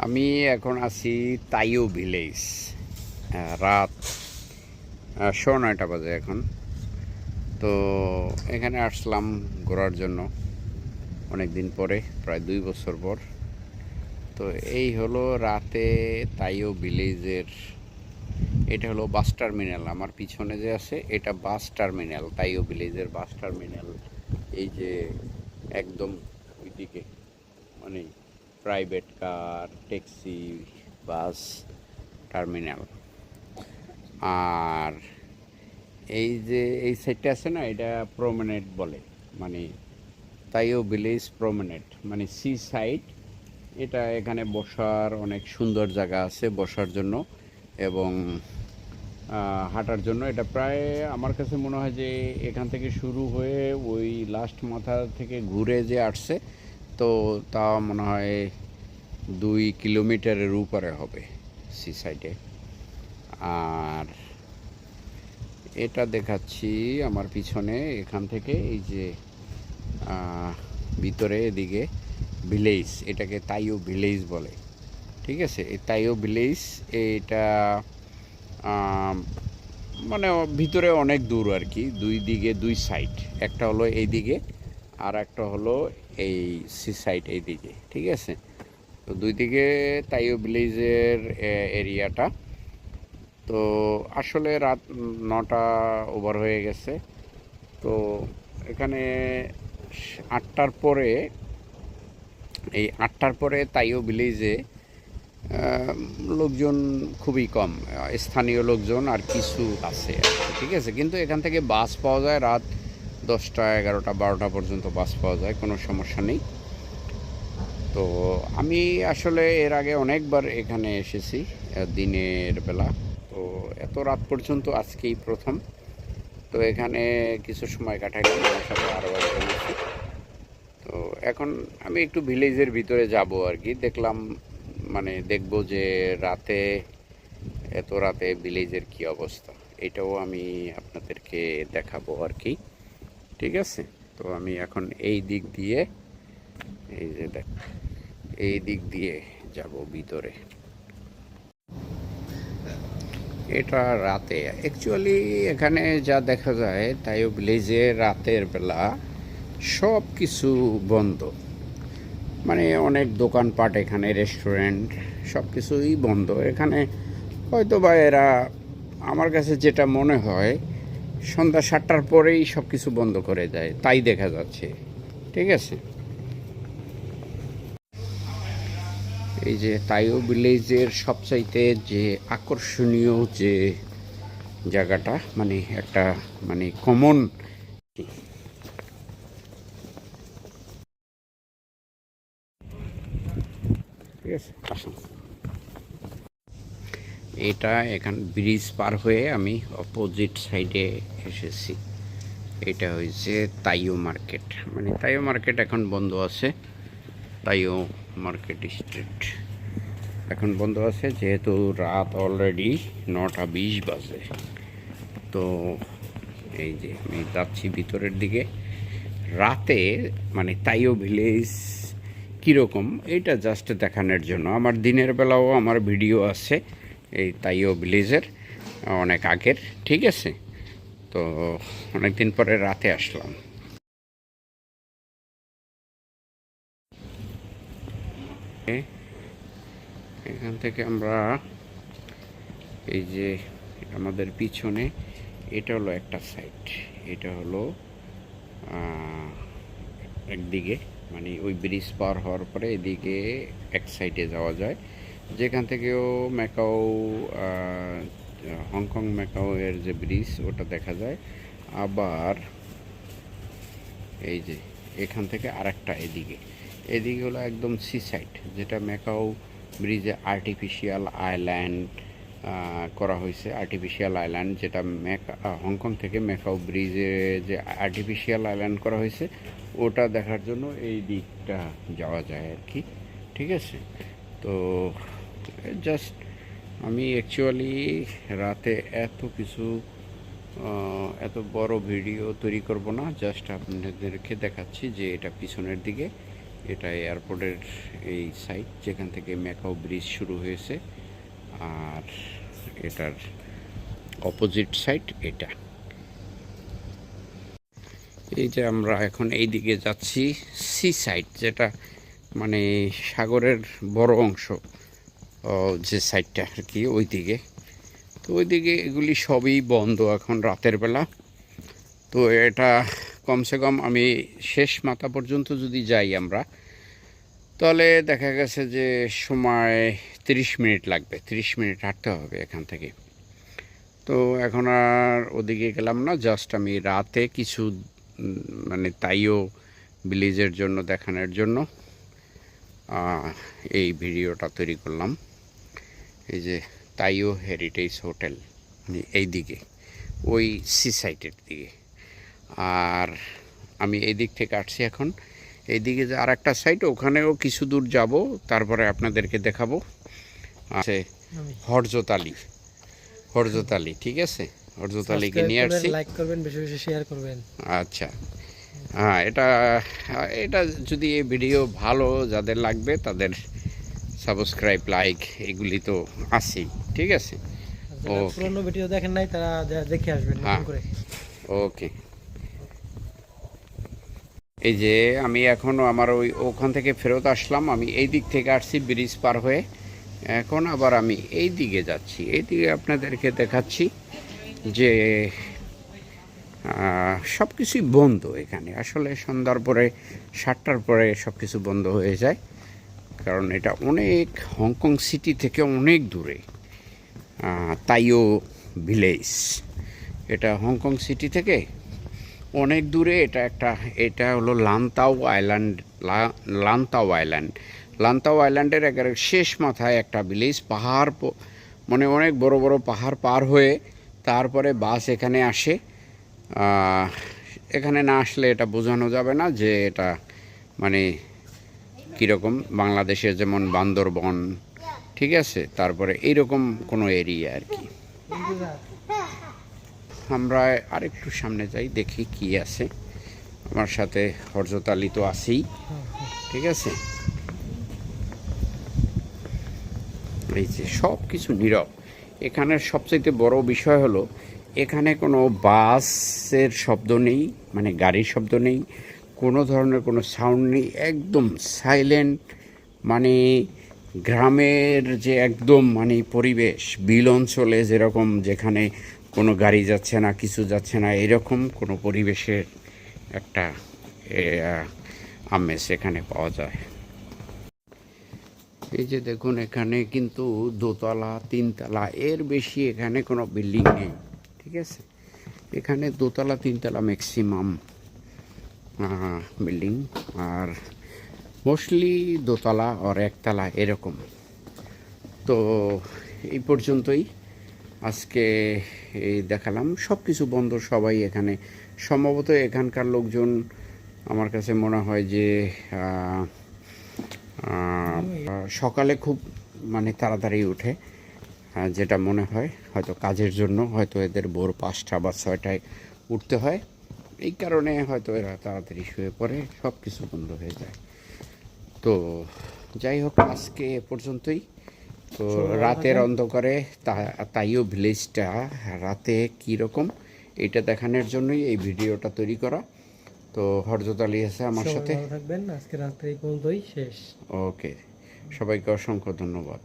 আমি এখন আছি তাইও ভিলেজ। রাত 9:30 বাজে এখন। তো এখানে আসলাম ঘোরার জন্য অনেক দিন পরে, প্রায় 2 বছর পর। তো এই হলো রাতে তাইও ভিলেজের, এটা হলো বাস টার্মিনাল। আমার পিছনে যে আছে এটা বাস টার্মিনাল, তাইও ভিলেজের বাস টার্মিনাল। এই যে একদম ওইদিকে, মানে private car, taxi, bus terminal. আর এই যে এই সাইডটা আছে না, এটা প্রমেনেড বলে, মানে তাইও ভিলেজ প্রমেনেড, মানে সি সাইড। এটা এখানে বসার অনেক সুন্দর জায়গা আছে বসার জন্য এবং হাঁটার জন্য। এটা প্রায় আমার কাছে মনে হয় যে এখান থেকে শুরু হয়ে ওই লাস্ট মাথা থেকে ঘুরে যে আসছে, তো তা মনে হয় 2 কিলোমিটারের উপরে হবে সি সাইডে। আর এটা দেখাচ্ছি আমার পিছনে, এখান থেকে এই যে ভিতরে এদিকে ভিলেজ, এটাকে তাইও ভিলেজ বলে। ঠিক আছে, এই তাইও ভিলেজ এটা মানে ভিতরে অনেক দূর আর কি, দুই দিকে দুই সাইড, একটা হলো এই দিকে আর একটা হলো এই সি সাইড এই দিকে। ঠিক আছে, তো দুই দিকে তাইও ভিলেজের এরিয়াটা। তো আসলে রাত 9টা ওভার হয়ে গেছে। তো এখানে 8টার পরে, এই 8টার পরে তাইও ভিলেজে লোকজন খুবই কম, স্থানীয় লোকজন আর কিছু আছে আর কি। ঠিক আছে, কিন্তু এখান থেকে বাস পাওয়া যায় রাত 10টা, 11টা, 12টা পর্যন্ত বাস পাওয়া যায়, কোনো সমস্যা নেই। তো আমি আসলে এর আগে অনেকবার এখানে এসেছি দিনের বেলা, তো এত রাত পর্যন্ত আজকেই প্রথম। তো এখানে কিছু সময় কাটাইলাম, আমার সাথে আরও একজন আছে। তো এখন আমি একটু ভিলেজের ভিতরে যাব আর কি, দেখলাম মানে দেখবো যে রাতে, এত রাতে ভিলেজের কি অবস্থা, এটাও আমি আপনাদেরকে দেখাবো আর কি। ঠিক আছে, তো আমি এখন এই দিক দিয়ে, এই যে দেখ, এই দিক দিয়ে যাব ভিতরে। এটা রাতে অ্যাকচুয়ালি এখানে যা দেখা যায়, তাইও ভিলেজে রাতের বেলা সব কিছু বন্ধ, মানে অনেক দোকানপাট এখানে, রেস্টুরেন্ট, সব কিছুই বন্ধ এখানে। হয়তো বা এরা, আমার কাছে যেটা মনে হয়, সন্ধ্যা 7টার পরেই সব কিছু বন্ধ করে দেয়, তাই দেখা যাচ্ছে। ঠিক আছে, এই যে তাইও ভিলেজের সবচাইতে যে আকর্ষণীয় যে জায়গাটা, মানে একটা, মানে কমন। ঠিক আছে, আসুন। এটা এখান ব্রিজ পার হয়ে আমি অপোজিট সাইডে এসেছি। এটা হয়েছে তাইও মার্কেট, মানে তাইও মার্কেট এখন বন্ধ আছে। তাইও মার্কেট স্ট্রিট এখন বন্ধ আছে, যেহেতু রাত অলরেডি 9টা 20 বাজে। তো এই যে আমি যাচ্ছি ভিতরের দিকে রাতে, মানে তাইও ভিলেজ কীরকম এটা জাস্ট দেখানোর জন্য। আমার দিনের বেলাও আমার ভিডিও আছে এই তাইও ভিলেজের, অনেক আগের। ঠিক আছে, তো অনেক দিন পরে রাতে আসলাম। এখান থেকে আমরা, এই যে আমাদের পিছনে, এটা হলো একটা সাইড, এটা হলো একদিকে, মানে ওই ব্রিজ পার হওয়ার পরে এদিকে এক সাইডে যাওয়া যায়, যেখান থেকেও ম্যাকাও, হংকং ম্যাকাও এর যে ব্রিজ ওটা দেখা যায়। আবার এই যে এখান থেকে আরেকটা এদিকে, এদিকে হলো একদম সি সাইড, যেটা ম্যাকাও ব্রিজে আর্টিফিশিয়াল আইল্যান্ড করা হয়েছে। আর্টিফিশিয়াল আইল্যান্ড যেটা হংকং থেকে ম্যাকাও ব্রিজে যে আর্টিফিশিয়াল আইল্যান্ড করা হয়েছে, ওটা দেখার জন্য এই দিকটা যাওয়া যায় আর কি। ঠিক আছে, তো জাস্ট আমি অ্যাকচুয়ালি রাতে এত কিছু, এত বড় ভিডিও তৈরি করব না, জাস্ট আপনাদেরকে দেখাচ্ছি যে এটা পিছনের দিকে, এটা এয়ারপোর্টের এই সাইড যেখান থেকে ম্যাকাও ব্রিজ শুরু হয়েছে, আর এটার অপোজিট সাইড এটা। এই যে আমরা এখন এই দিকে যাচ্ছি সি সাইড, যেটা মানে সাগরের বড় অংশ যে সাইডটা আর কি, ওই দিকে। তো ওই দিকে এগুলি সবই বন্ধ এখন রাতের বেলা। তো এটা কমসে কম আমি শেষ মাথা পর্যন্ত যদি যাই আমরা, তাহলে দেখা গেছে যে সময় 30 মিনিট লাগবে, 30 মিনিট হাঁটতে হবে এখান থেকে। তো এখন আর ওদিকে গেলাম না, জাস্ট আমি রাতে কিছু মানে তাইও ভিলেজের জন্য দেখানোর জন্য এই ভিডিওটা তৈরি করলাম। এই যে তাইও হেরিটেজ হোটেল, মানে এই দিকে ওই সি সাইটের দিকে। আর আমি এই দিক থেকে আসছি এখন এইদিকে যে আর একটা সাইট, ওখানেও কিছু দূর যাব, তারপরে আপনাদেরকে দেখাবো। আছে হরজতালি, হরজতালি, ঠিক আছে, হরজতালিকে নিয়ে আসছি। লাইক করবেন, বেশি বেশি শেয়ার করবেন। আচ্ছা, হ্যাঁ, এটা এটা যদি এই ভিডিও ভালো যাদের লাগবে তাদের সাবস্ক্রাইব, লাইক এগুলি তো আছেই, ঠিক আছে। পুরনো ভিডিও দেখেন নাই তারা দেখে আসবেন নতুন করে। ওকে। এই যে আমি এখনও আমার ওখান থেকে ফেরত আসলাম, আমি এই দিক থেকে আসছি ব্রিজ পার হয়ে, এখন আবার আমি এই দিকে যাচ্ছি। এই দিকে আপনাদেরকে দেখাচ্ছি যে সব কিছুই বন্ধ এখানে। আসলে সন্ধ্যার পরে 7টার পরে সব কিছু বন্ধ হয়ে যায়, কারণ এটা অনেক হংকং সিটি থেকে অনেক দূরে। তাইও ভিলেজ এটা হংকং সিটি থেকে অনেক দূরে। এটা হলো লান্তাও আইল্যান্ড। লান্তাও আইল্যান্ডের একেবারে শেষ মাথায় একটা ভিলেজ। পাহাড়, মানে অনেক বড় বড় পাহাড় পার হয়ে তারপরে বাস এখানে আসে। এখানে না আসলে এটা বোঝানো যাবে না যে এটা মানে কীরকম, বাংলাদেশের যেমন বান্দরবন, ঠিক আছে, তারপরে এইরকম কোনো এরিয়া আর কি। আমরা আরেকটু সামনে যাই, দেখি কি আছে। আমার সাথে হরজতালি তো আছেই, ঠিক আছে। এই যে সব কিছু নীরব। এখানের সবচেয়ে বড় বিষয় হলো এখানে কোনো বাসের শব্দ নেই, মানে গাড়ির শব্দ নেই, কোনো ধরনের কোনো সাউন্ড নেই, একদম সাইলেন্ট। মানে গ্রামের যে একদম মানে পরিবেশ, বিল অঞ্চলে যেরকম, যেখানে কোনো গাড়ি যাচ্ছে না, কিছু যাচ্ছে না, এরকম কোনো পরিবেশের একটা আমেজ এখানে পাওয়া যায়। এই যে দেখুন, এখানে কিন্তু দোতলা, তিনতলা, এর বেশি এখানে কোনো বিল্ডিং নেই, ঠিক আছে। এখানে দোতলা, তিনতলা ম্যাক্সিমাম বিল্ডিং, আর মোস্টলি দোতলা আর একতলা এরকম। তো এই পর্যন্তই আজকে এই দেখালাম। সব কিছু বন্ধ, সবাই এখানে সম্ভবত এখানকার লোকজন আমার কাছে মনে হয় যে সকালে খুব মানে তাড়াতাড়ি উঠে, যেটা মনে হয় হয়তো কাজের জন্য, হয়তো এদের ভোর 5টা বা 6টায় উঠতে হয়, এই কারণে হয়তো এরা তাড়াতাড়ি শুয়ে পড়ে, সব কিছু বন্ধ হয়ে যায়। তো যাই হোক, আজকে এ পর্যন্তই। তো রাতের অন্ধকারে তাইও ভিলেজটা রাতে কীরকম এটা দেখানোর জন্যই এই ভিডিওটা তৈরি করা। তো হরজতালি আছে আমার সাথে। থাকবেন, আজকে রাত্রে এই পর্যন্তই শেষ। ওকে, সবাইকে অসংখ্য ধন্যবাদ।